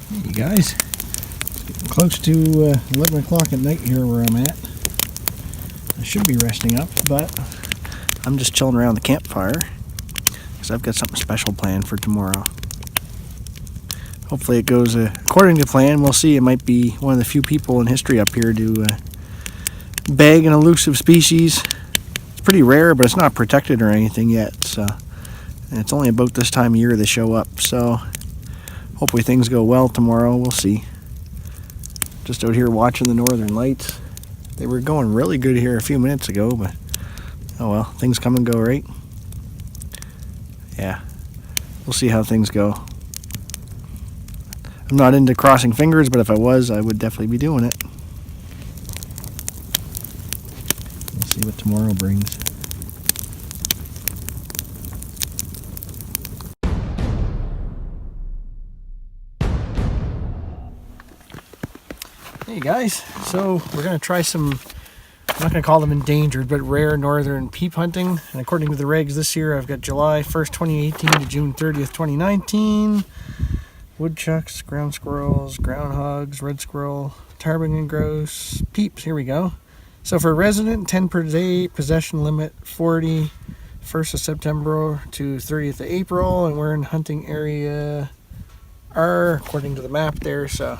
Hey you guys, it's getting close to 11 o'clock at night here where I'm at. I should be resting up, but I'm just chilling around the campfire because I've got something special planned for tomorrow. Hopefully it goes according to plan. We'll see. It might be one of the few people in history up here to bag an elusive species. It's pretty rare, but it's not protected or anything yet, so and it's only about this time of year they show up, so hopefully things go well tomorrow. We'll see. Just out here watching the northern lights. They were going really good here a few minutes ago, but oh well, things come and go, right? Yeah, we'll see how things go. I'm not into crossing fingers, but if I was, I would definitely be doing it. We'll see what tomorrow brings. Hey guys, so we're going to try some, I'm not going to call them endangered, but rare northern peep hunting. And according to the regs this year, I've got July 1st, 2018 to June 30th, 2019. Woodchucks, ground squirrels, groundhogs, red squirrel, ptarmigan grouse, peeps, here we go. So for resident, 10 per day, possession limit 40, 1st of September to 30th of April, and we're in hunting area R, according to the map there, so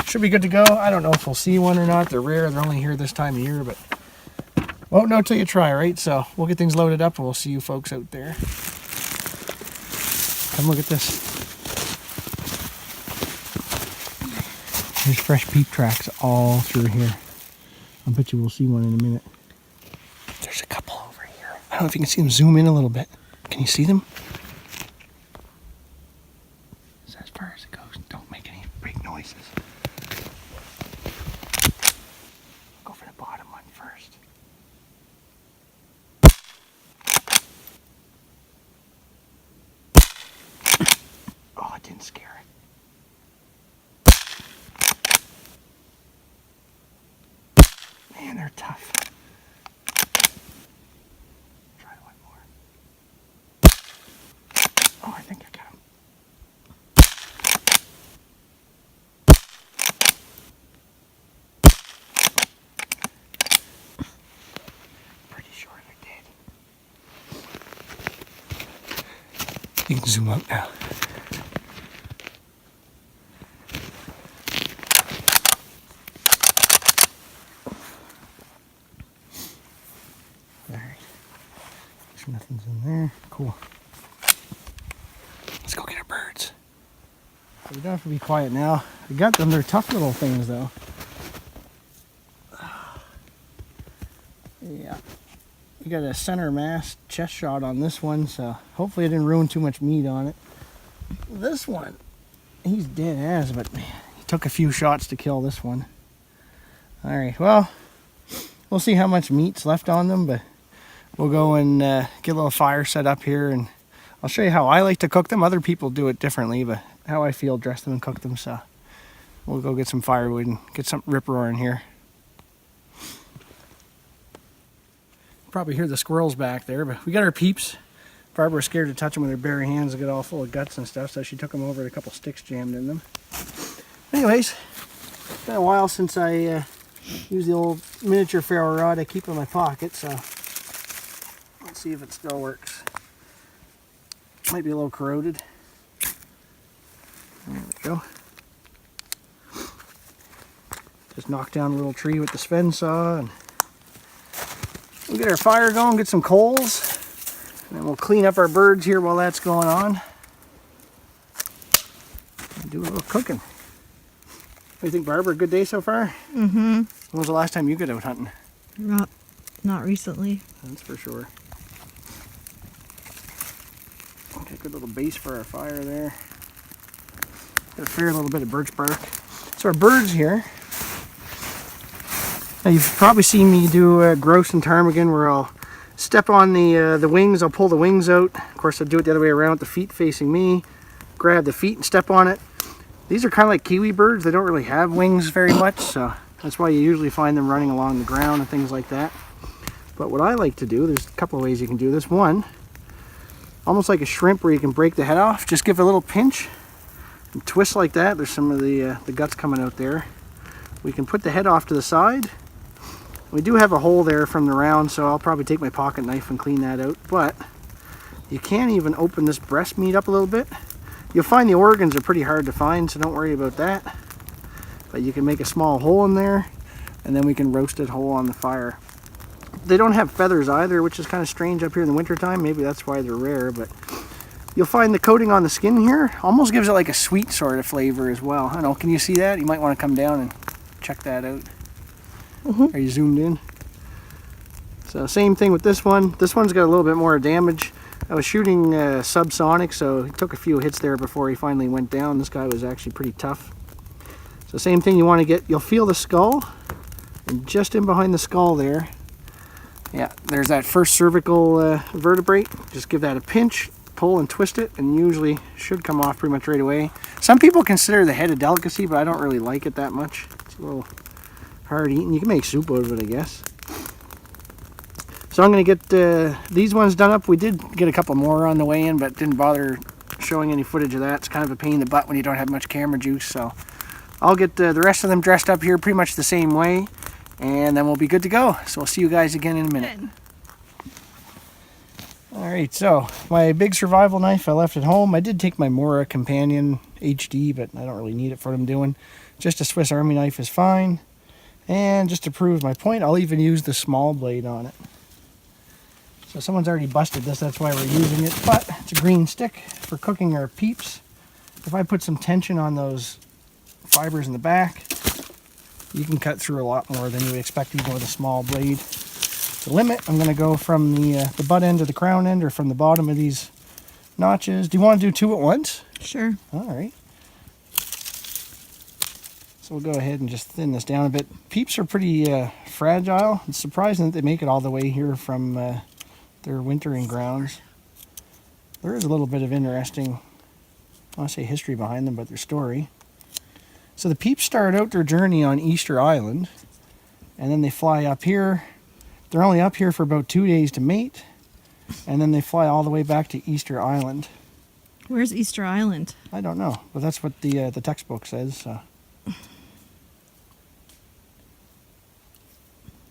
should be good to go. I don't know if we'll see one or not. They're rare. They're only here this time of year, but won't know till you try, right? So we'll get things loaded up and we'll see you folks out there. Come look at this. There's fresh peep tracks all through here. I bet you we'll see one in a minute. There's a couple over here. I don't know if you can see them. Zoom in a little bit. Can you see them? That's as far as it goes. Don't make any big noises. Go for the bottom one first. Oh, it didn't scare it. Man, they're tough. Try one more. Oh, I think I got him. Pretty sure I did. You can zoom out now. Nothing's in there. Cool. Let's go get our birds. So we don't have to be quiet now. I got them. They're tough little things, though. Yeah. We got a center mass chest shot on this one, so hopefully I didn't ruin too much meat on it. This one, he's dead ass, but man, he took a few shots to kill this one. Alright, well, we'll see how much meat's left on them, but we'll go and get a little fire set up here, and I'll show you how I like to cook them. Other people do it differently, but how I feel, dress them and cook them. So we'll go get some firewood and get some rip-roaring here. Probably hear the squirrels back there, but we got our peeps. Barbara was scared to touch them with her bare hands. They get all full of guts and stuff, so she took them over with a couple sticks jammed in them. Anyways, it's been a while since I used the old miniature ferro rod I keep in my pocket, so let's see if it still works. Might be a little corroded. There we go. Just knocked down a little tree with the Sven saw, and we'll get our fire going, get some coals, and then we'll clean up our birds here while that's going on. And do a little cooking. What do you think, Barbara? Good day so far? Mm-hmm. When was the last time you got out hunting? Not recently. That's for sure. Okay, good little base for our fire there. Got a fair little bit of birch bark. So our birds here. Now you've probably seen me do grouse and ptarmigan where I'll step on the wings, I'll pull the wings out. Of course I'll do it the other way around with the feet facing me. Grab the feet and step on it. These are kind of like kiwi birds. They don't really have wings very much, so that's why you usually find them running along the ground and things like that. But what I like to do, there's a couple of ways you can do this. One, almost like a shrimp where you can break the head off. Just give it a little pinch, And twist like that. There's some of the guts coming out there. We can put the head off to the side. We do have a hole there from the round, so I'll probably take my pocket knife and clean that out. But you can even open this breast meat up a little bit. You'll find the organs are pretty hard to find, so don't worry about that. But you can make a small hole in there, and then we can roast it whole on the fire. They don't have feathers either, which is kind of strange up here in the wintertime. Maybe that's why they're rare, but you'll find the coating on the skin here almost gives it like a sweet sort of flavor as well. I don't know, can you see that? You might want to come down and check that out. Are you zoomed in? So same thing with this one. This one's got a little bit more damage. I was shooting subsonic, so he took a few hits there before he finally went down. This guy was actually pretty tough. So same thing you want to get, you'll feel the skull, and just in behind the skull there, yeah, there's that first cervical vertebrae. Just give that a pinch, pull and twist it, and usually should come off pretty much right away. Some people consider the head a delicacy, but I don't really like it that much. It's a little hard eating. You can make soup out of it, I guess. So I'm going to get these ones done up. We did get a couple more on the way in, but didn't bother showing any footage of that. It's kind of a pain in the butt when you don't have much camera juice. So I'll get the rest of them dressed up here pretty much the same way, and then we'll be good to go. So we'll see you guys again in a minute. Alright, so my big survival knife I left at home. I did take my Mora Companion HD, but I don't really need it for what I'm doing. Just a Swiss Army knife is fine. And just to prove my point, I'll even use the small blade on it. So someone's already busted this, that's why we're using it. But it's a green stick for cooking our peeps. If I put some tension on those fibers in the back, you can cut through a lot more than you would expect even with a small blade. To limit, I'm going to go from the butt end to the crown end, or from the bottom of these notches. Do you want to do two at once? Sure. Alright. So we'll go ahead and just thin this down a bit. Peeps are pretty fragile. It's surprising that they make it all the way here from their wintering grounds. There is a little bit of interesting, I want to say history behind them, but their story. So the Peeps start out their journey on Easter Island, and then they fly up here. They're only up here for about 2 days to mate, and then they fly all the way back to Easter Island. Where's Easter Island? I don't know, but that's what the textbook says. So.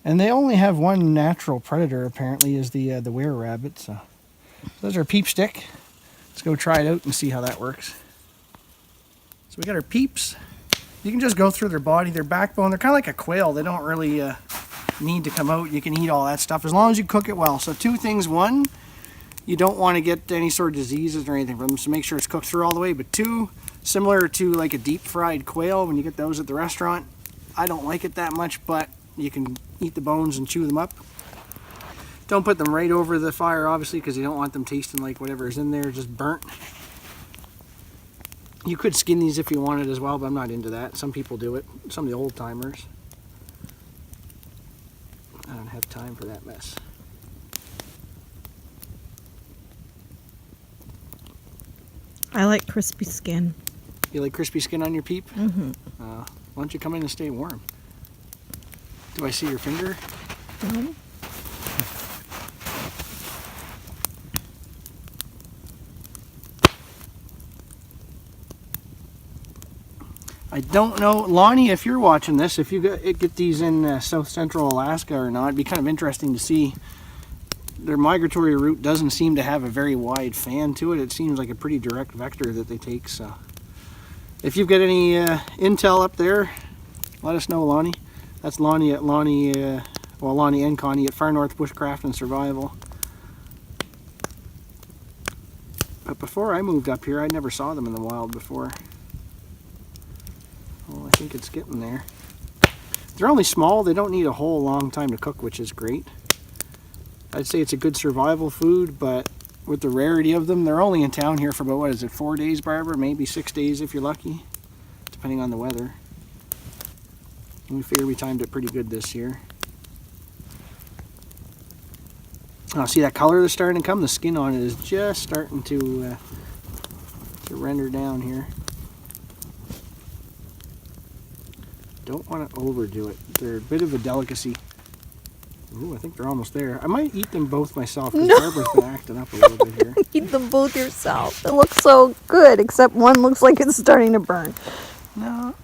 And they only have one natural predator, apparently, is the were-rabbit. So there's our Peep stick. Let's go try it out and see how that works. So we got our Peeps. You can just go through their body, their backbone. They're kind of like a quail. They don't really need to come out. You can eat all that stuff as long as you cook it well. So two things. One, you don't want to get any sort of diseases or anything from them, so make sure it's cooked through all the way. But two, similar to like a deep fried quail when you get those at the restaurant, I don't like it that much, but you can eat the bones and chew them up. Don't put them right over the fire, obviously, because you don't want them tasting like whatever's in there just burnt. You could skin these if you wanted as well, but I'm not into that. Some people do it, some of the old timers. I don't have time for that mess. I like crispy skin. You like crispy skin on your Peep? Mm-hmm. Why don't you come in and stay warm? Do I see your finger? Mm-hmm. I don't know, Lonnie, if you're watching this, if you get these in South Central Alaska or not, it'd be kind of interesting to see. Their migratory route doesn't seem to have a very wide fan to it. It seems like a pretty direct vector that they take. So, if you've got any intel up there, let us know, Lonnie. That's Lonnie and Connie at Far North Bushcraft and Survival. But before I moved up here, I never saw them in the wild before. Well, I think it's getting there. They're only small. They don't need a whole long time to cook, which is great. I'd say it's a good survival food, but with the rarity of them, they're only in town here for about, what is it, 4 days, Barbara? Maybe 6 days if you're lucky, depending on the weather. And we figure we timed it pretty good this year. Oh, see that color that's starting to come? The skin on it is just starting to render down here. Don't want to overdo it. They're a bit of a delicacy. Ooh, I think they're almost there. I might eat them both myself because Barbara's been acting up a little bit here. Eat them both yourself. It looks so good, except one looks like it's starting to burn. No,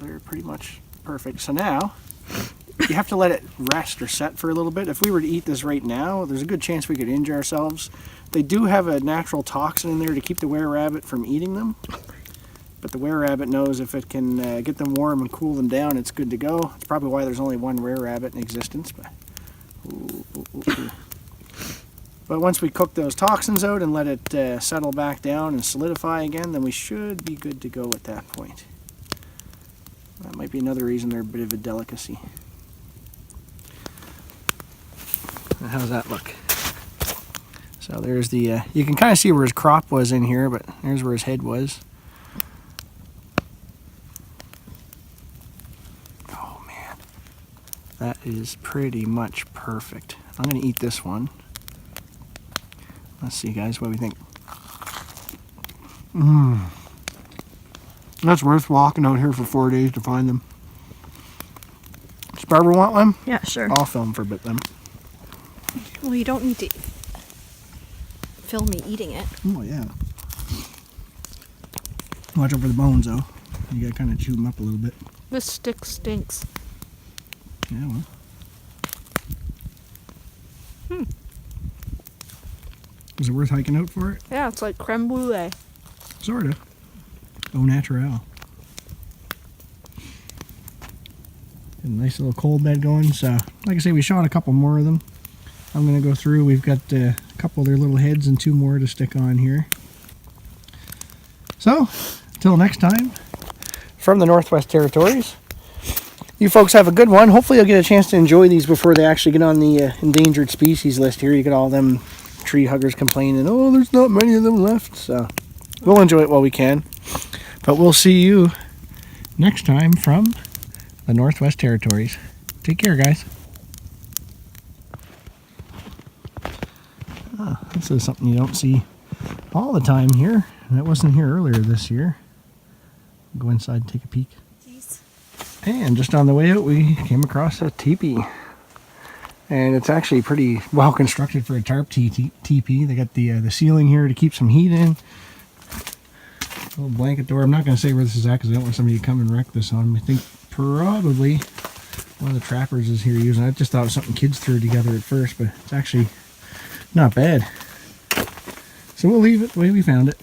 they're pretty much perfect. So now, you have to let it rest or set for a little bit. If we were to eat this right now, there's a good chance we could injure ourselves. They do have a natural toxin in there to keep the were-rabbit from eating them. But the were-rabbit knows if it can get them warm and cool them down, it's good to go. It's probably why there's only one were-rabbit in existence. But, ooh. But once we cook those toxins out and let it settle back down and solidify again, then we should be good to go at that point. That might be another reason they're a bit of a delicacy. How's that look? So there's the, you can kind of see where his crop was in here, but there's where his head was. Oh man, that is pretty much perfect. I'm going to eat this one. Let's see guys, what do we think? That's worth walking out here for 4 days to find them. Does Barbara want one? Yeah, sure. I'll film for a bit then. Well, you don't need to film me eating it. Oh yeah. Watch out for the bones though. You gotta kind of chew them up a little bit. This stick stinks. Yeah, well. Is it worth hiking out for it? Yeah, it's like creme brulee. Sort of. Au naturel. A nice little cold bed going. So, like I say, we shot a couple more of them. I'm going to go through. We've got a couple of their little heads and 2 more to stick on here. So, until next time, from the Northwest Territories, you folks have a good one. Hopefully you'll get a chance to enjoy these before they actually get on the endangered species list here. You get all them tree huggers complaining, oh, there's not many of them left. So we'll enjoy it while we can. But we'll see you next time from the Northwest Territories. Take care, guys. This is something you don't see all the time here. That wasn't here earlier this year. Go inside and take a peek. Jeez. And just on the way out, we came across a teepee. And it's actually pretty well constructed for a tarp teepee. They got the ceiling here to keep some heat in. Little blanket door. I'm not going to say where this is at because I don't want somebody to come and wreck this on me. I think probably one of the trappers is here using it. I just thought it was something kids threw together at first, but it's actually not bad. So we'll leave it the way we found it.